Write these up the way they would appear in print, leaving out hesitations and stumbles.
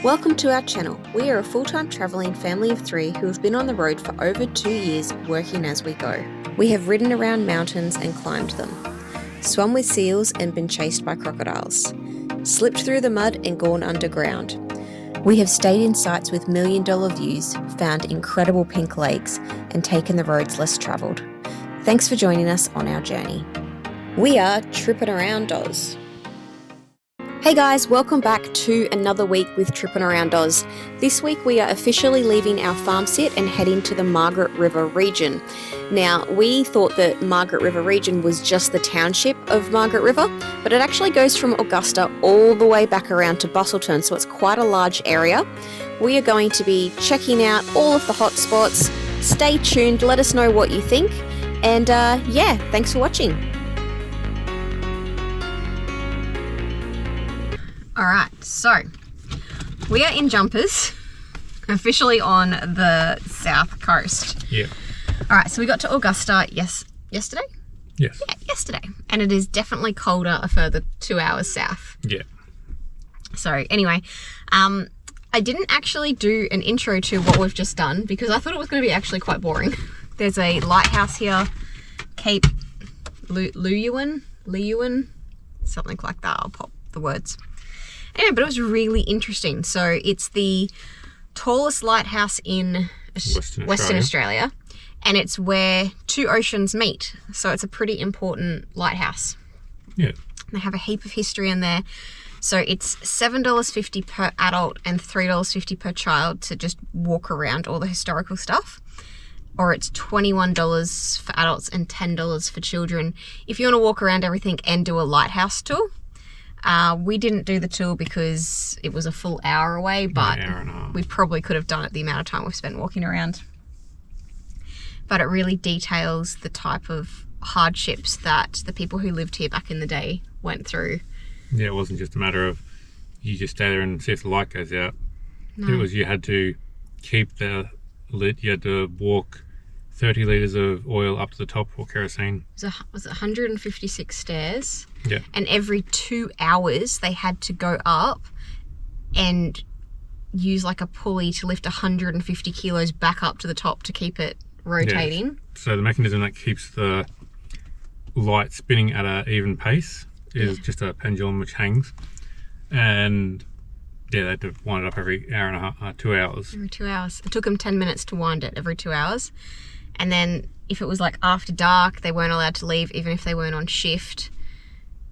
Welcome to our channel. We are a full-time travelling family of 3 who have been on the road for over 2 years, working as we go. We have ridden around mountains and climbed them, swum with seals and been chased by crocodiles, slipped through the mud and gone underground. We have stayed in sites with million-dollar views, found incredible pink lakes, and taken the roads less travelled. Thanks for joining us on our journey. We are Trippin' Around Oz. Hey guys, welcome back to another week with Trippin' Around Oz. This week we are officially leaving our farm sit and heading to the Margaret River region. Now, we thought that Margaret River region was just the township of Margaret River, but it actually goes from Augusta all the way back around to Busselton, so it's quite a large area. We are going to be checking out all of the hot spots. Stay tuned, let us know what you think, and yeah, thanks for watching. Alright, so we are in jumpers, officially on the south coast. Yeah. Alright, so we got to Augusta yesterday? Yes. Yeah, yesterday. And it is definitely colder a further 2 hours south. Yeah. So anyway, I didn't actually do an intro to what we've just done because I thought it was going to be actually quite boring. There's a lighthouse here, Cape Leeuwin, something like that. I'll pop the words. Anyway, but it was really interesting. So it's the tallest lighthouse in Western Australia, and it's where 2 oceans meet. So it's a pretty important lighthouse. Yeah. They have a heap of history in there. So it's $7.50 per adult and $3.50 per child to just walk around all the historical stuff. Or it's $21 for adults and $10 for children if you want to walk around everything and do a lighthouse tour. We didn't do the tour because it was a full hour away, but we probably could have done it the amount of time we've spent walking around. But it really details the type of hardships that the people who lived here back in the day went through. Yeah, it wasn't just a matter of you just stay there and see if the light goes out. No. It was you had to keep the lit, you had to walk 30 litres of oil up to the top or kerosene. It was 156 stairs. Yeah. And every 2 hours they had to go up and use like a pulley to lift 150 kilos back up to the top to keep it rotating. Yeah. So the mechanism that keeps the light spinning at an even pace is just a pendulum which hangs. And yeah, they had to wind it up every hour and a half, 2 hours. Every 2 hours. It took them 10 minutes to wind it every 2 hours. And then if it was like after dark, they weren't allowed to leave even if they weren't on shift.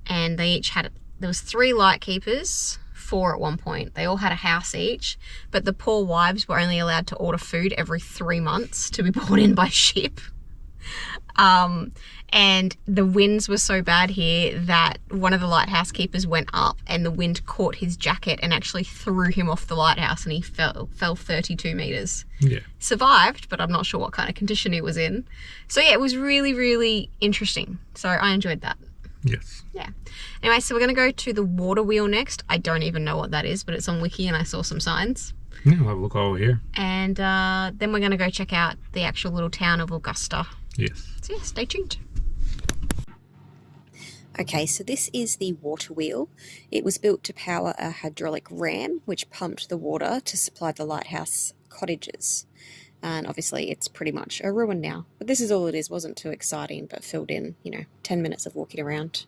And they each had, there was 3 light keepers, 4 at one point. They all had a house each, but the poor wives were only allowed to order food every 3 months to be brought in by ship. And the winds were so bad here that one of the lighthouse keepers went up and the wind caught his jacket and actually threw him off the lighthouse and he fell 32 meters. Yeah. Survived, but I'm not sure what kind of condition he was in. So yeah, it was really, really interesting. So I enjoyed that. Yes. Yeah. Anyway, so we're going to go to the water wheel next. I don't even know what that is, but it's on Wiki and I saw some signs. Yeah, we'll have a look over here. And then we're going to go check out the actual little town of Augusta. Yes. So yeah, stay tuned. Okay, so this is the water wheel. It was built to power a hydraulic ram, which pumped the water to supply the lighthouse cottages. And obviously it's pretty much a ruin now. But this is all it is. Wasn't too exciting, but filled in, 10 minutes of walking around.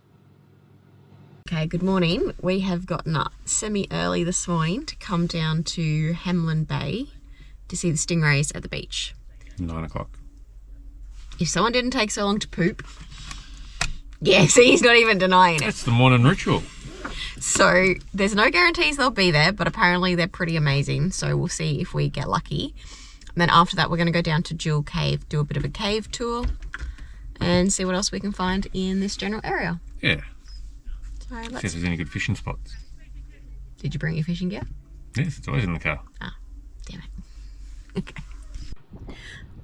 Okay, good morning. We have gotten up semi-early this morning to come down to Hamelin Bay to see the stingrays at the beach. 9 o'clock. If someone didn't take so long to poop. Yeah, see, he's not even denying it. That's the morning ritual. So there's no guarantees they'll be there, but apparently they're pretty amazing. So we'll see if we get lucky. And then after that, we're going to go down to Jewel Cave, do a bit of a cave tour and see what else we can find in this general area. Yeah. So See if there's any good fishing spots. Did you bring your fishing gear? Yes, it's always in the car. Ah, damn it. Okay.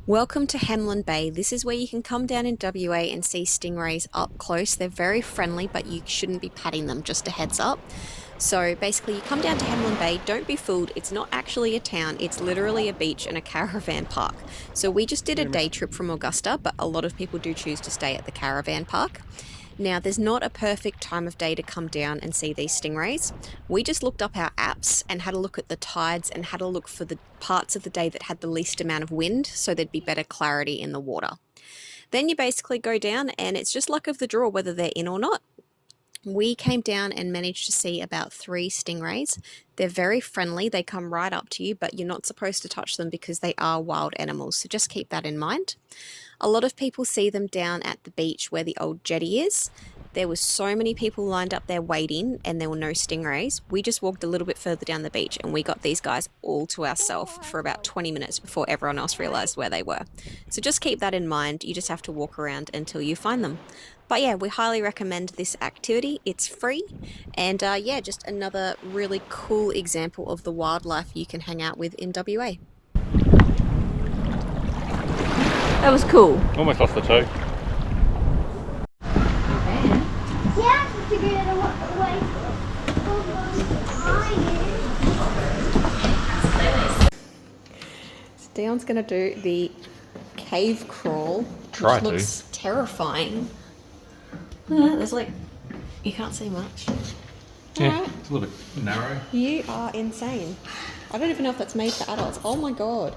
Welcome to Hamelin Bay. This is where you can come down in WA and see stingrays up close. They're very friendly, but you shouldn't be patting them, just a heads up. So basically you come down to Hamelin Bay, don't be fooled, it's not actually a town, it's literally a beach and a caravan park. So we just did a day trip from Augusta, but a lot of people do choose to stay at the caravan park. Now, there's not a perfect time of day to come down and see these stingrays. We just looked up our apps and had a look at the tides and had a look for the parts of the day that had the least amount of wind, so there'd be better clarity in the water. Then you basically go down and it's just luck of the draw whether they're in or not. We came down and managed to see about 3 stingrays. They're very friendly. They come right up to you, but you're not supposed to touch them because they are wild animals. So just keep that in mind. A lot of people see them down at the beach where the old jetty is. There was so many people lined up there waiting and there were no stingrays. We just walked a little bit further down the beach and we got these guys all to ourselves for about 20 minutes before everyone else realised where they were. So just keep that in mind. You just have to walk around until you find them. But yeah, we highly recommend this activity. It's free and yeah, just another really cool example of the wildlife you can hang out with in WA. That was cool. Almost lost the toe. Yeah, to get away from Dion's going to do the cave crawl, Try which to. looks terrifying. There's like, you can't see much. Yeah, Alright. it's a little bit narrow. You are insane. I don't even know if that's made for adults. Oh my god.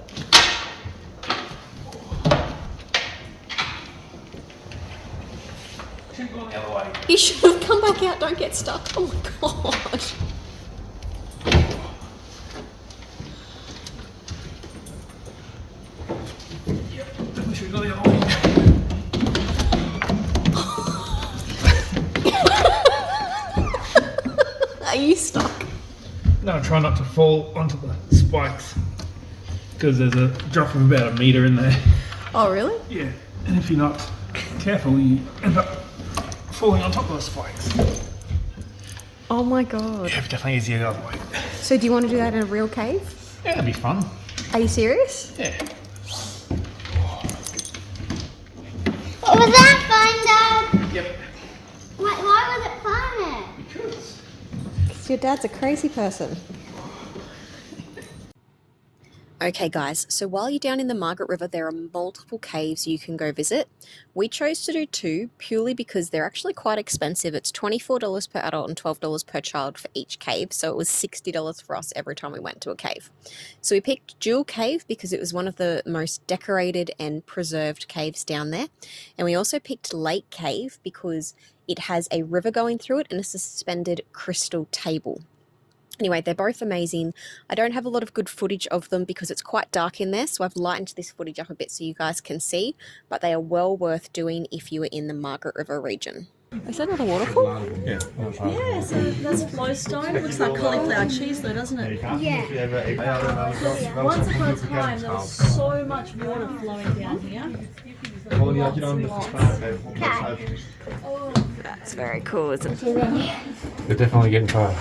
Should have gone the other way. You should have come back out, don't get stuck. Oh my god. Yep, definitely should have gone the other way. Are you stuck? No, try not to fall onto the spikes because there's a drop of about 1 metre in there. Oh really? Yeah, and if you're not careful, you end up falling on top of the spikes. Oh my god. Yeah, definitely easier the other way. So do you want to do that in a real cave? Yeah, that'd be fun. Are you serious? Yeah. Was that fun, Dad? Yep. Why was it fun? Because. Because your dad's a crazy person. Okay guys, so while you're down in the Margaret River, there are multiple caves you can go visit. We chose to do 2 purely because they're actually quite expensive. It's $24 per adult and $12 per child for each cave, so it was $60 for us every time we went to a cave. So we picked Jewel Cave because it was one of the most decorated and preserved caves down there. And we also picked Lake Cave because it has a river going through it and a suspended crystal table. Anyway, they're both amazing. I don't have a lot of good footage of them because it's quite dark in there, so I've lightened this footage up a bit so you guys can see, but they are well worth doing if you are in the Margaret River region. Is that another waterfall? Yeah. Yeah, so that's flowstone. Looks like cauliflower cheese though, doesn't it? Yeah. Once upon a time there was so much water flowing down here. That's very cool, isn't it? They're definitely getting tired.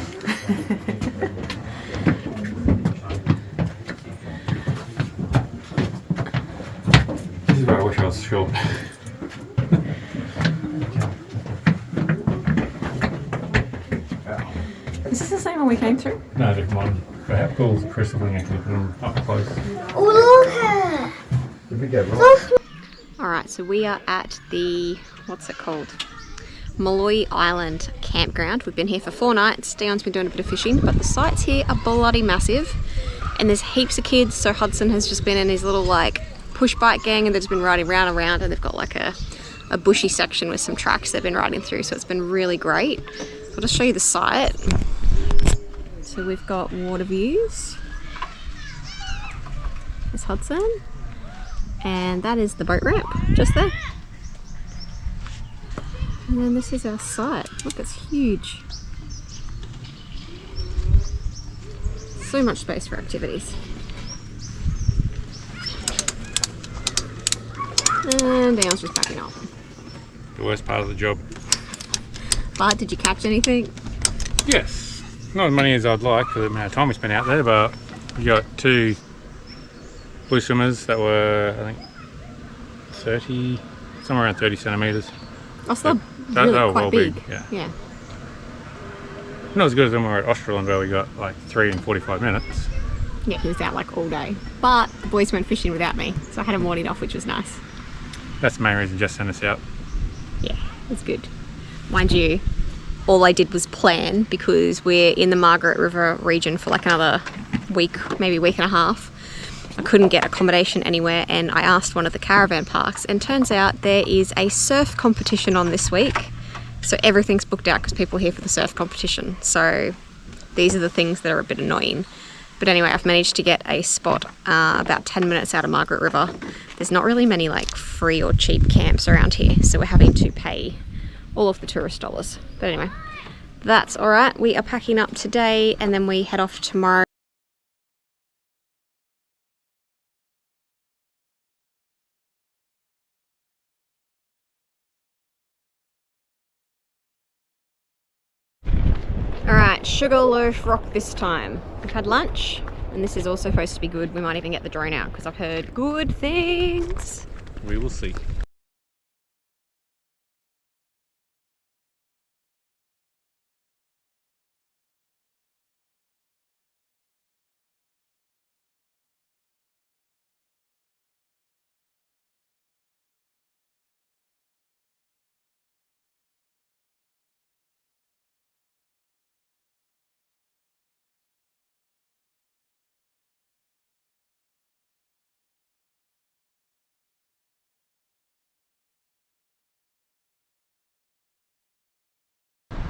This is where I wish I was short. Is this the same one we came through? No, different one. But how cool is the crystal thing actually put them up close? Oh, look at it. Alright, so we are at the, what's it called? Malloy Island campground. We've been here for 4 nights. Dion's been doing a bit of fishing, but the sites here are bloody massive. And there's heaps of kids, so Hudson has just been in his little like push bike gang and they've just been riding round and round, and they've got like a bushy section with some tracks they've been riding through, so it's been really great. I'll just show you the site. So we've got water views. There's Hudson. And that is the boat ramp, just there. And then this is our site. Look, it's huge. So much space for activities. And Dion's just backing off. The worst part of the job. But did you catch anything? Yes. Not as many as I'd like for the amount of time we spent out there, but we got 2 blue swimmers that were, I think, 30, somewhere around 30 centimetres. Oh, so They really were quite well big. yeah. Not as good as when we were at Australand where we got like 3 in 45 minutes. Yeah, he was out like all day. But the boys went fishing without me, so I had a morning off, which was nice. That's the main reason Jess sent us out. Yeah, it's good. mind you, all I did was plan because we're in the Margaret River region for like another week, maybe week and a half. I couldn't get accommodation anywhere, and I asked one of the caravan parks, and turns out there is a surf competition on this week. So everything's booked out because people are here for the surf competition. So these are the things that are a bit annoying. But anyway, I've managed to get a spot about 10 minutes out of Margaret River. There's not really many like free or cheap camps around here, so we're having to pay all of the tourist dollars. But anyway, that's all right. We are packing up today and then we head off tomorrow. Alright, Sugarloaf Rock this time. We've had lunch, and this is also supposed to be good. We might even get the drone out because I've heard good things. We will see.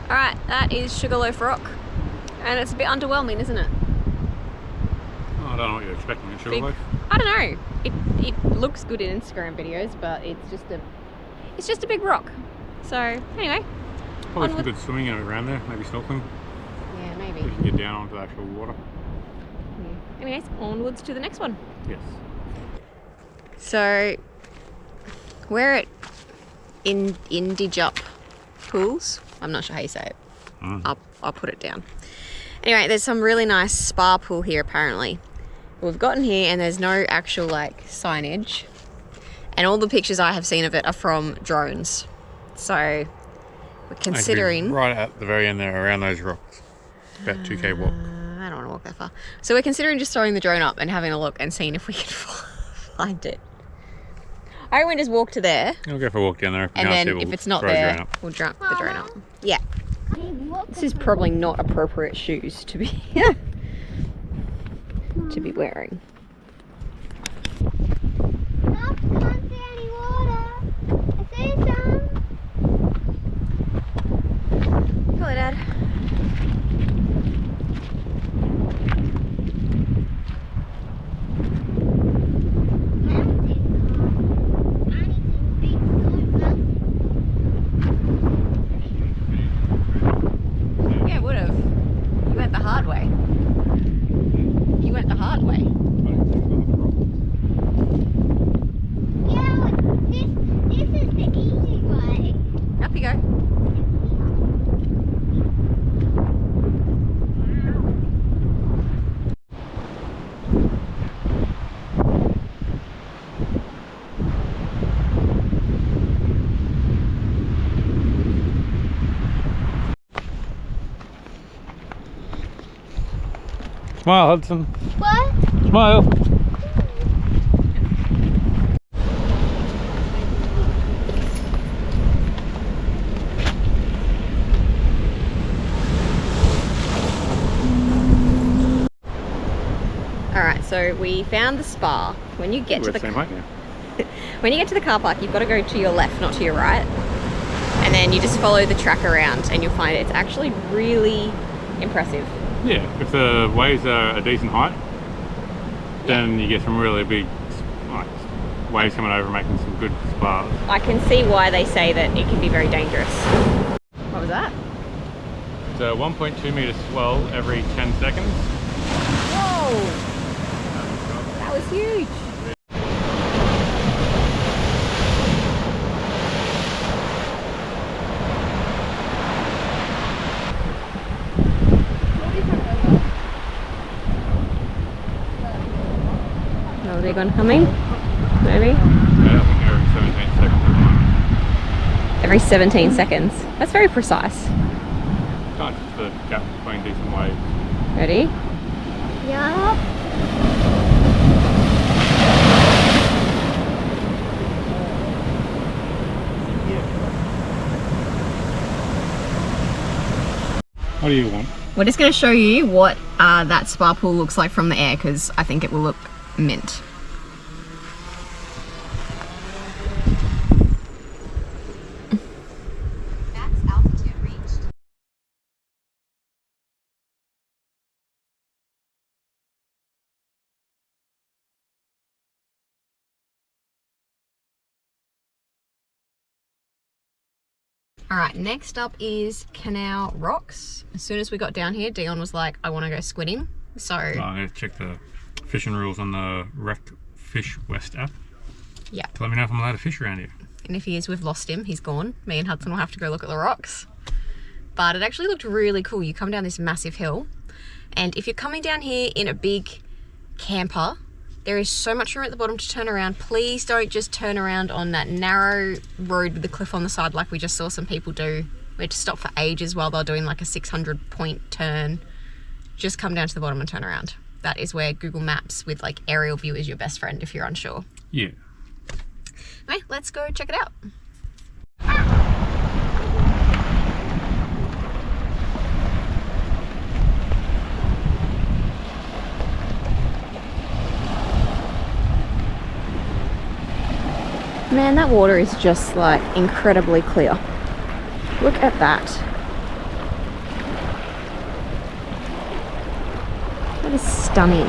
Alright, that is Sugarloaf Rock, and it's a bit underwhelming, isn't it? Oh, I don't know what you're expecting in Sugarloaf. I don't know. It looks good in Instagram videos, but it's just a big rock. So anyway, Probably some onward. good swimming around there, maybe snorkeling. Yeah, maybe. We can get down onto the actual water. Yeah. Anyways, onwards to the next one. Yes. So we're at Injidup pools. I'm not sure how you say it. I'll put it down. Anyway, there's some really nice spa pool here apparently. We've gotten here and there's no actual like signage, and all the pictures I have seen of it are from drones. So we're considering right at the very end there, around those rocks. About 2k walk. I don't want to walk that far. So we're considering just throwing the drone up and having a look and seeing if we can find it. I reckon we just walk to there, We'll go for a walk down there. If we and can't then see, we'll if it's not throw the drone there, up. we'll drop the drone up. Yeah. This is probably not appropriate shoes to be to be wearing. I can't see any water. I see some. Hello, Dad. Yeah, would have. You went the hard way. You went the hard way. Yeah, this is the easy way. Up you go. Smile, Hudson. What? Smile. Alright, so we found the spa. When you get We're to the the same height now. when you get to the car park, you've got to go to your left, not to your right. And then you just follow the track around and you'll find it's actually really impressive. Yeah, if the waves are a decent height, then you get some really big like, waves coming over making some good spas. I can see why they say that it can be very dangerous. What was that? It's a 1.2 metre swell every 10 seconds. Whoa! That was huge. No big one coming? Maybe? Yeah, I think every 17 seconds. Every 17 seconds. That's very precise. Kind of the gap between decent waves. Ready? Yeah. What do you want? We're just going to show you what that spa pool looks like from the air, because I think it will look mint. Max altitude reached. Alright, next up is Canal Rocks. As soon as we got down here, Dion was like, I want to go squidding. So I'm going to check the fishing rules on the Wreck Fish West app. yeah. To let me know if I'm allowed to fish around here. And if he is, we've lost him. He's gone. Me and Hudson will have to go look at the rocks. But it actually looked really cool. You come down this massive hill, and if you're coming down here in a big camper, there is so much room at the bottom to turn around. Please don't just turn around on that narrow road with the cliff on the side like we just saw some people do. We had to stop for ages while they're doing like a 600-point turn. Just come down to the bottom and turn around. That is where Google Maps with like aerial view is your best friend if you're unsure. Yeah. Okay, let's go check it out. Man, that water is just like incredibly clear. Look at that. That is stunning.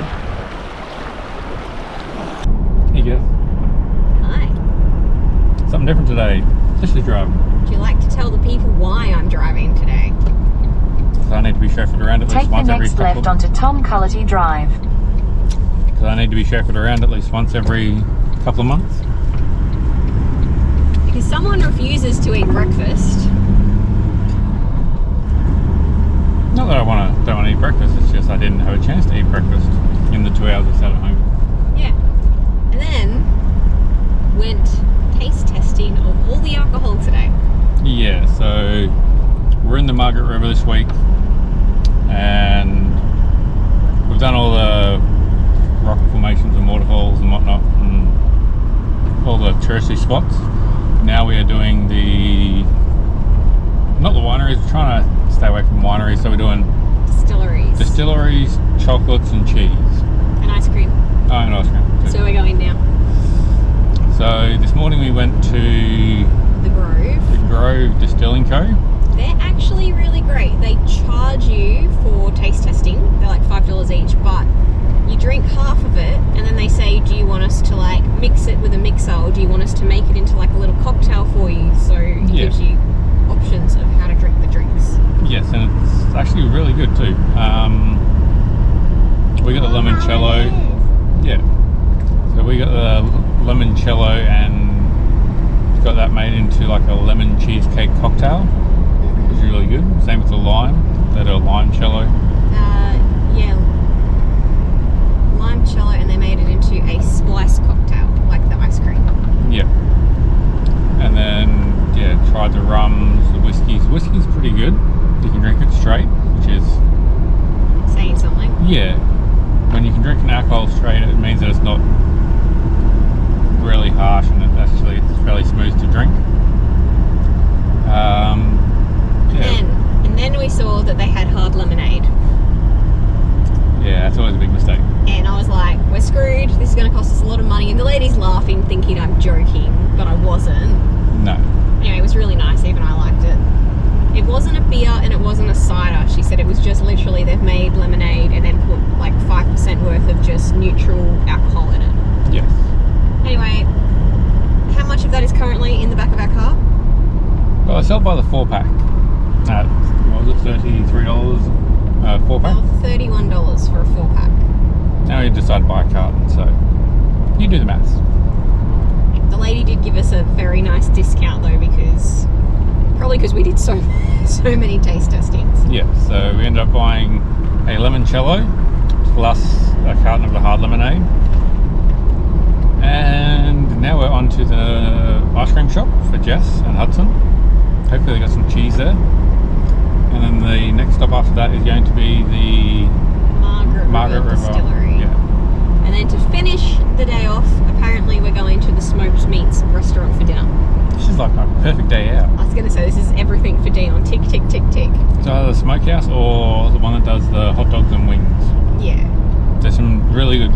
Hey guys. Hi. Something different today. Just the drive. Would you like to tell the people why I'm driving today? Because I need to be chauffeured around at least Take the once every next left couple. onto Tom Cullity Drive. Because I need to be chauffeured around at least once every couple of months. Because someone refuses to eat breakfast. Not that I don't want to eat breakfast. It's just I didn't have a chance to eat breakfast in the 2 hours I sat at home. Yeah. And then went taste testing of all the alcohol today. Yeah. So we're in the Margaret River this week, and we've done all the rock formations and waterfalls and whatnot, and all the touristy spots. Now we are doing not the wineries, we're trying to stay away from wineries, so we're doing distilleries, chocolates and cheese. And ice cream. Oh, and ice cream too. So we're going now. So this morning we went to The Grove. the Grove Distilling Co. They're actually really great. They charge you for taste testing. They're like $5 each, but you drink half of it and then they say, do you want us to like mix it with a mixer, or do you want us to make it into like a little cocktail for you? So it gives you options of how to drink the drinks. Yes, and it's actually really good too. We got the limoncello. Yeah. So we got the limoncello and got that made into like a lemon cheesecake cocktail. It was really good. Same with the lime. They do a limoncello. Yeah. Limoncello, and they made it into a spice cocktail, like the ice cream. Yeah. And then, yeah, tried the rums, the whiskeys. The whisky's pretty good. You can drink it straight, which is... Saying something. Yeah. When you can drink an alcohol straight, it means that it's not really harsh, and it's fairly smooth to drink. And then we saw that they had hard lemonade. Yeah, that's always a big mistake. And I was like, we're screwed, this is going to cost us a lot of money. And the lady's laughing, thinking I'm joking, but I wasn't. No. Anyway, it was really nice, even I liked it. It wasn't a beer and it wasn't a cider. She said it was just literally they've made lemonade and then put like 5% worth of just neutral alcohol in it. Yes. Anyway, how much of that is currently in the back of our car? Well, I sell by the 4-pack. What was it, $33? 4-pack? Well, $31 for a 4-pack. Now you decide to buy a carton, so you do the maths. The lady did give us a very nice discount though, probably because we did so many taste testings. Yeah, so we ended up buying a limoncello plus a carton of the hard lemonade. And now we're on to the ice cream shop for Jess and Hudson. Hopefully they got some cheese there. And then the next stop after that is going to be the Margaret River Distillery. Yeah. And then to finish the day off, apparently we're going to the Smoked Meats restaurant for dinner. Which is is like a perfect day out. I was going to say, this is everything for Dion. Tick, tick, tick, tick. It's either the smokehouse or the one that does the hot dogs and wings. Yeah. There's some really good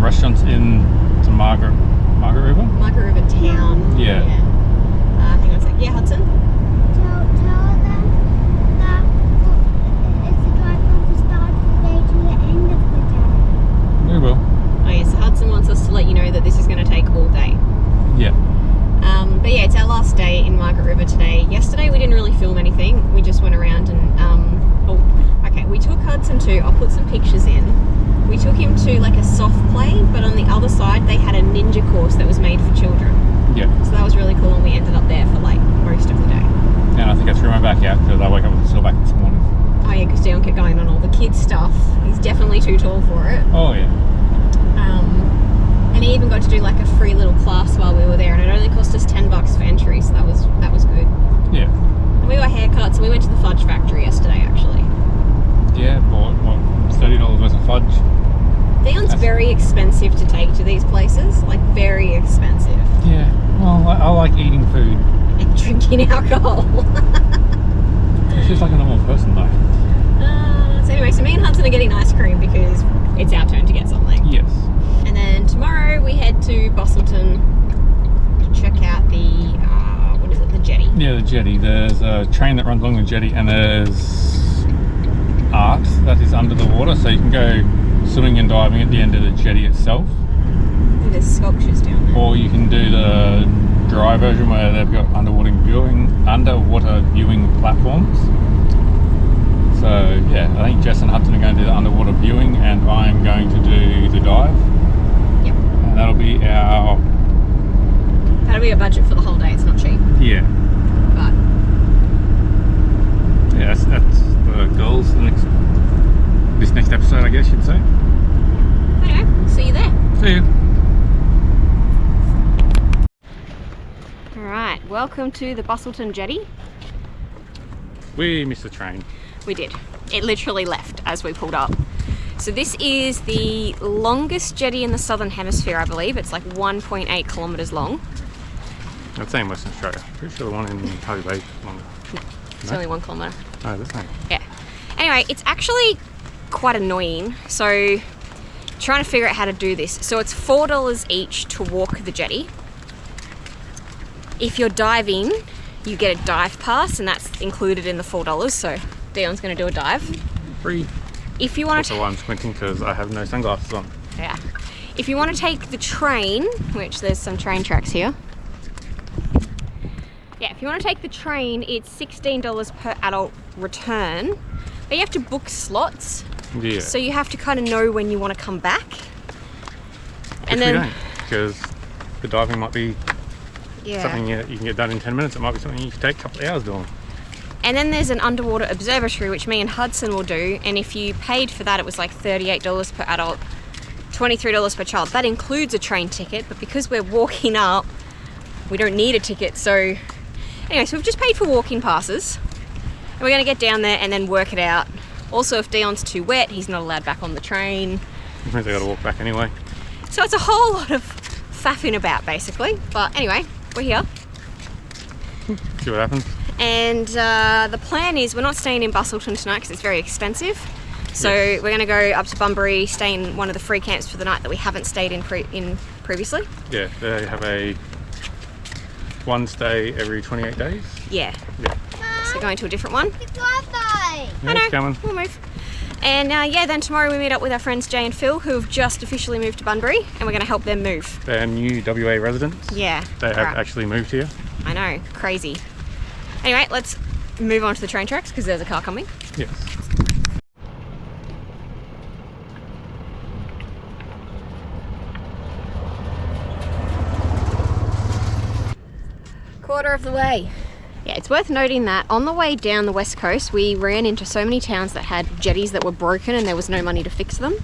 restaurants in the Margaret River. Margaret River town. Yeah. Hang on a sec. Yeah, Hudson? Tell them that it's a drive from the start of the day to the end of the day. We will. Oh yeah, so Hudson wants us to let you know that this is going to take all day. Yeah. But yeah, it's our last day in Margaret River today. Yesterday we didn't really film anything. We just went around and, we took Hudson to, I'll put some pictures in. We took him to like a soft play, but on the other side they had a ninja course that was made for children. Yeah. So that was really cool, and we ended up there for like most of the day. And I think I threw my back out because I woke up with a sore back this morning. Oh yeah, because Dion kept going on all the kids stuff. He's definitely too tall for it. Oh yeah. And he even got to do like a free little class while we were there, and it only cost us $10 for entry, so that was good. Yeah. And we got haircuts, and we went to the fudge factory yesterday actually. Yeah, bought what, $30 worth of fudge. Dion's very expensive to take to these places, like very expensive. Yeah. Well, I like eating food. And drinking alcohol. It's just like a normal person though. So anyway, so me and Hudson are getting ice cream because it's our turn to get something. Yes. And then tomorrow we head to Busselton to check out the, the jetty. Yeah, the jetty. There's a train that runs along the jetty, and there's art that is under the water, so you can go swimming and diving at the end of the jetty itself. There's sculptures down there. Or you can do the dry version where they've got underwater viewing platforms. So yeah, I think Jess and Hudson are going to do the underwater viewing, and I'm going to do the dive. Yep. And that'll be our budget for the whole day. It's not cheap. yeah. But Yeah, that's the goals for this next episode, I guess you'd say. anyway, see you there. See you. Alright, welcome to the Busselton jetty. We missed the train. We did. It literally left as we pulled up. So this is the longest jetty in the southern hemisphere, I believe. It's like 1.8 kilometres long. I'd say in Western Australia. Pretty sure the one in Harvey Bay is longer. It's only 1 kilometre. No, this ain't. Yeah. Anyway, it's actually quite annoying. So trying to figure out how to do this. So it's $4 each to walk the jetty. If you're diving, you get a dive pass, and that's included in the $4. So Dion's going to do a dive. Free. If you want to, Also, why I'm squinting because I have no sunglasses on. yeah. If you want to take the train, which there's some train tracks here. Yeah, if you want to take the train, it's $16 per adult return, but you have to book slots. Yeah. So you have to kind of know when you want to come back. Which we don't, because the diving might be yeah. something you can get done in 10 minutes. It might be something you can take a couple of hours doing. And then there's an underwater observatory, which me and Hudson will do. And if you paid for that, it was like $38 per adult, $23 per child. That includes a train ticket, but because we're walking up, we don't need a ticket. So anyway, so we've just paid for walking passes. And we're going to get down there and then work it out. Also, if Dion's too wet, he's not allowed back on the train. Which means I got to walk back anyway. So it's a whole lot of faffing about, basically. But anyway, we're here. See what happens. And the plan is we're not staying in Busselton tonight because it's very expensive. So Yes. we're going to go up to Bunbury, stay in one of the free camps for the night that we haven't stayed in previously. Yeah, they have a one stay every 28 days. Yeah. Yeah. So going to a different one. The drive-by. Yeah, I know. it's coming. We'll move. And then tomorrow we meet up with our friends Jay and Phil, who have just officially moved to Bunbury, and we're going to help them move. They're new WA residents. Yeah. They have Alright. actually moved here. I know. Crazy. Anyway, let's move on to the train tracks because there's a car coming. Yes. Quarter of the way. Yeah, it's worth noting that on the way down the west coast, we ran into so many towns that had jetties that were broken and there was no money to fix them.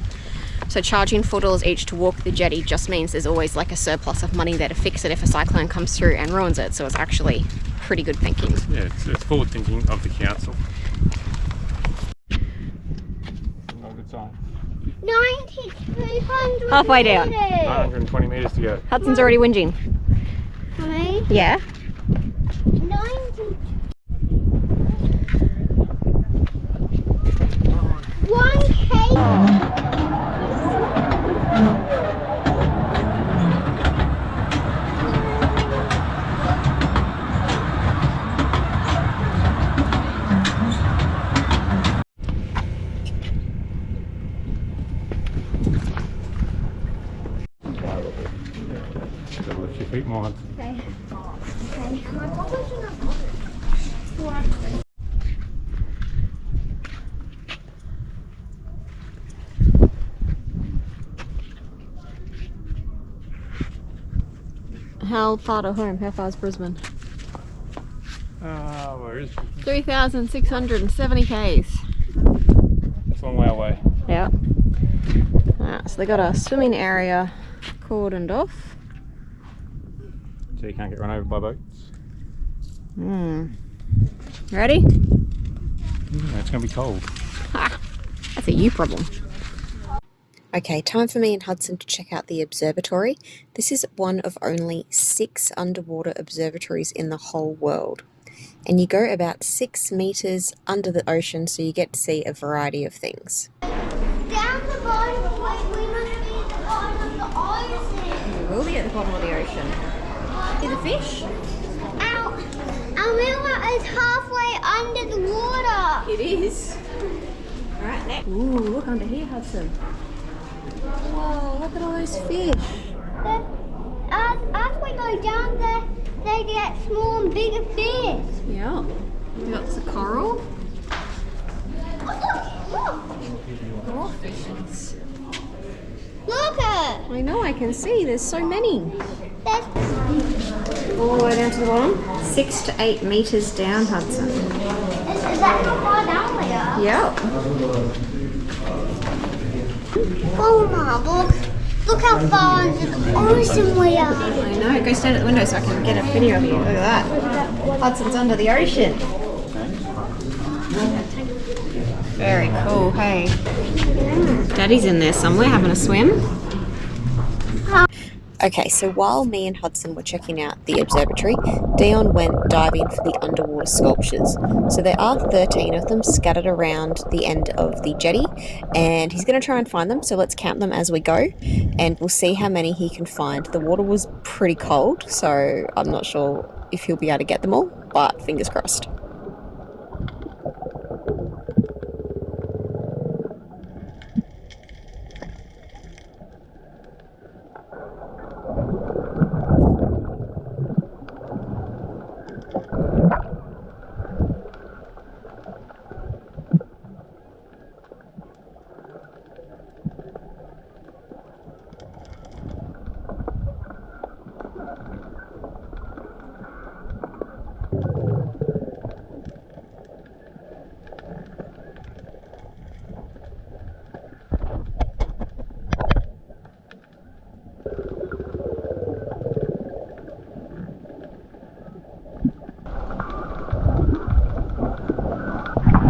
So charging $4 each to walk the jetty just means there's always like a surplus of money there to fix it if a cyclone comes through and ruins it. So it's actually pretty good thinking. Yeah, it's forward thinking of the council. Not a good sign. 9200 Halfway down. meters. 920 metres to go. Hudson's already whinging. For me? Yeah. 90. 1K. Lift your feet more. Okay. How far to home? How far is Brisbane? Where is it? 3,670 k's. That's a long way away. Yeah. So they got a swimming area cordoned off. So you can't get run over by boats. Ready? It's going to be cold. That's a you problem. Okay, time for me and Hudson to check out the observatory. This is one of only 6 underwater observatories in the whole world. And you go about 6 meters under the ocean, so you get to see a variety of things. Down the bottom, we must be at the bottom of the ocean. We will be at the bottom of the ocean. See the fish? Our river is halfway under the water. It is. Alright, next. Ooh, look under here, Hudson. Whoa, look at all those fish. As we go down there, they get smaller and bigger fish. Yeah. We got some coral. Look. More fishes. Look at. I know, I can see. There's so many. There's All the way down to the bottom. 6 to 8 meters down, Hudson. Is that how far down we are? Yeah. Oh my, look how far into the ocean we are. I know. Go stand at the window so I can get a video of you. Look at that. Hudson's under the ocean. Very cool, hey. Daddy's in there somewhere having a swim. Okay, so while me and Hudson were checking out the observatory, Dion went diving for the underwater sculptures. So there are 13 of them scattered around the end of the jetty, and he's going to try and find them, so let's count them as we go, and we'll see how many he can find. The water was pretty cold, so I'm not sure if he'll be able to get them all, but fingers crossed.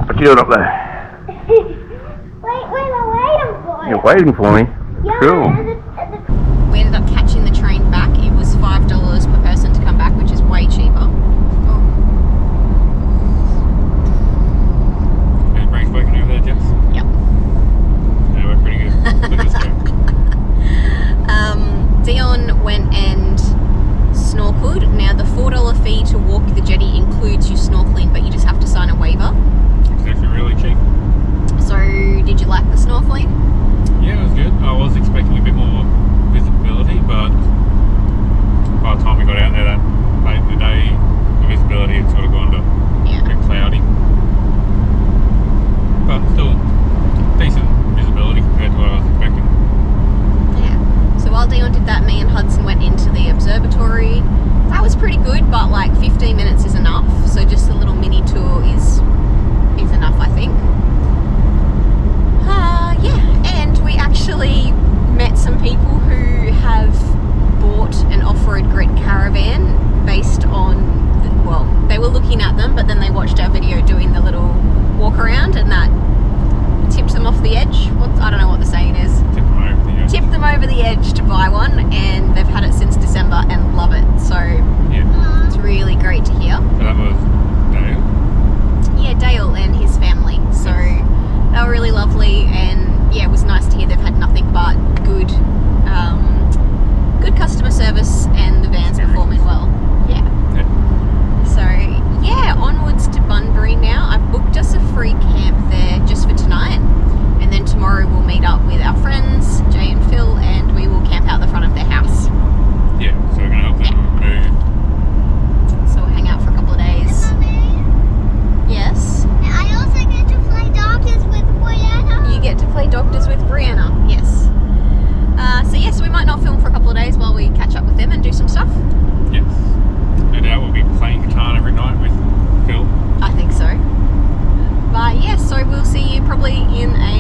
What you doing up there? waiting for it. You're waiting for me? Yeah, Cool. We ended up catching the train back. It was $5 per person to come back, which is way cheaper. Is brakes working over there, Jess? Yep. Yeah, we're pretty good. Look at this go. Dion went and snorkeled. Now the $4 fee to walk the jetty includes you snorkeling, but you just have to sign a waiver. It's actually really cheap. So did you like the snorkeling? Yeah, it was good. I was expecting a bit more visibility, probably in a